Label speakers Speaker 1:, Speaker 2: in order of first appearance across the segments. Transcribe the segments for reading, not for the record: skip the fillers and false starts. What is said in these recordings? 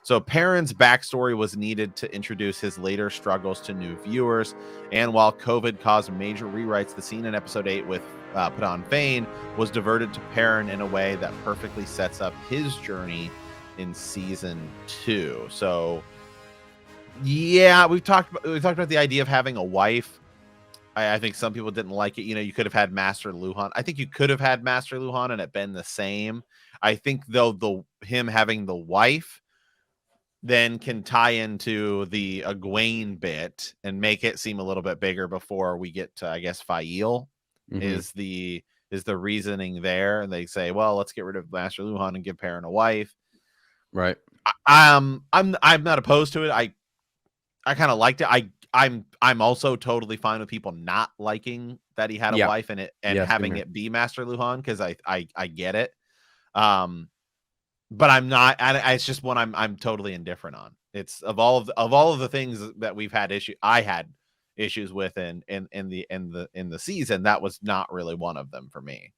Speaker 1: So Perrin's backstory was needed to introduce his later struggles to new viewers. And while COVID caused major rewrites, the scene in episode 8 with Padon Fane was diverted to Perrin in a way that perfectly sets up his journey in season 2. So yeah, we've talked about the idea of having a wife. I think some people didn't like it. You know, you could have had Master Luhan. I think you could have had Master Luhan and it been the same. I think though him having the wife then can tie into the Egwene bit and make it seem a little bit bigger before we get to, I guess, Fael is the reasoning there. And they say, well, let's get rid of Master Luhan and give Perrin a wife.
Speaker 2: Right.
Speaker 1: I'm not opposed to it. I kind of liked it. I'm also totally fine with people not liking that he had a wife and having it be Master Luhan, because I get it. But I'm not. It's just one I'm totally indifferent on. It's of all of the things that we've had I had issues with in the season. That was not really one of them for me.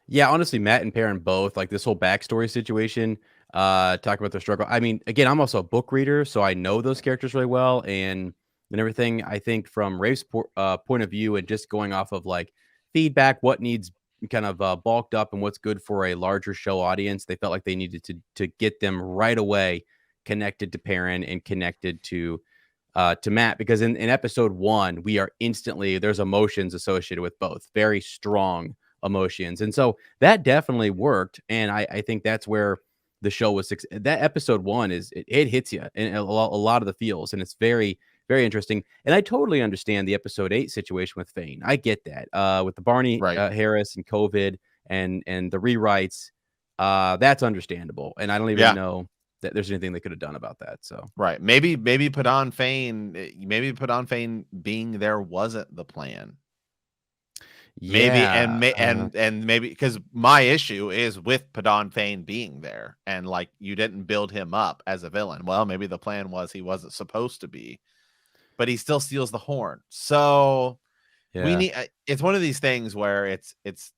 Speaker 2: Yeah, honestly, Matt and Perrin both, like this whole backstory situation. Talk about their struggle. I mean, again, I'm also a book reader, so I know those characters really well and everything. I think from Rafe's point of view and just going off of like feedback, what needs kind of bulked up and what's good for a larger show audience, they felt like they needed to get them right away connected to Perrin and connected to Matt, because in episode 1 we are instantly, there's emotions associated with both, very strong emotions, and so that definitely worked. And I think that's where the show was that episode 1 is it hits you in a lot of the feels, and it's very, very interesting. And I totally understand the episode 8 situation with Fane. I get that with the Barney Harris and COVID and the rewrites. That's understandable, and I don't even know that there's anything they could have done about that. So
Speaker 1: maybe Padon Fane being there wasn't the plan. And maybe because my issue is with Padon Fane being there and like you didn't build him up as a villain. Well, maybe the plan was he wasn't supposed to be, but he still steals the horn. So we need. It's one of these things where it's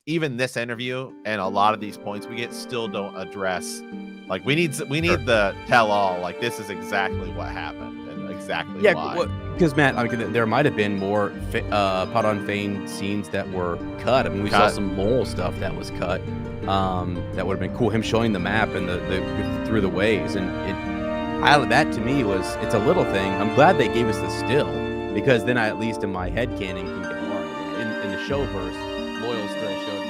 Speaker 1: even this interview and a lot of these points we get still don't address. Like we need the tell all. Like this is exactly what happened and exactly why.
Speaker 2: Because Matt, I mean, there might have been more Padon Fane scenes that were cut. I mean, we saw some mole stuff that was cut. That would have been cool. Him showing the map and the through the ways, and that to me it's a little thing. I'm glad they gave us the still, because then I, at least in my head canon, can get more in the showverse. Loyal still showed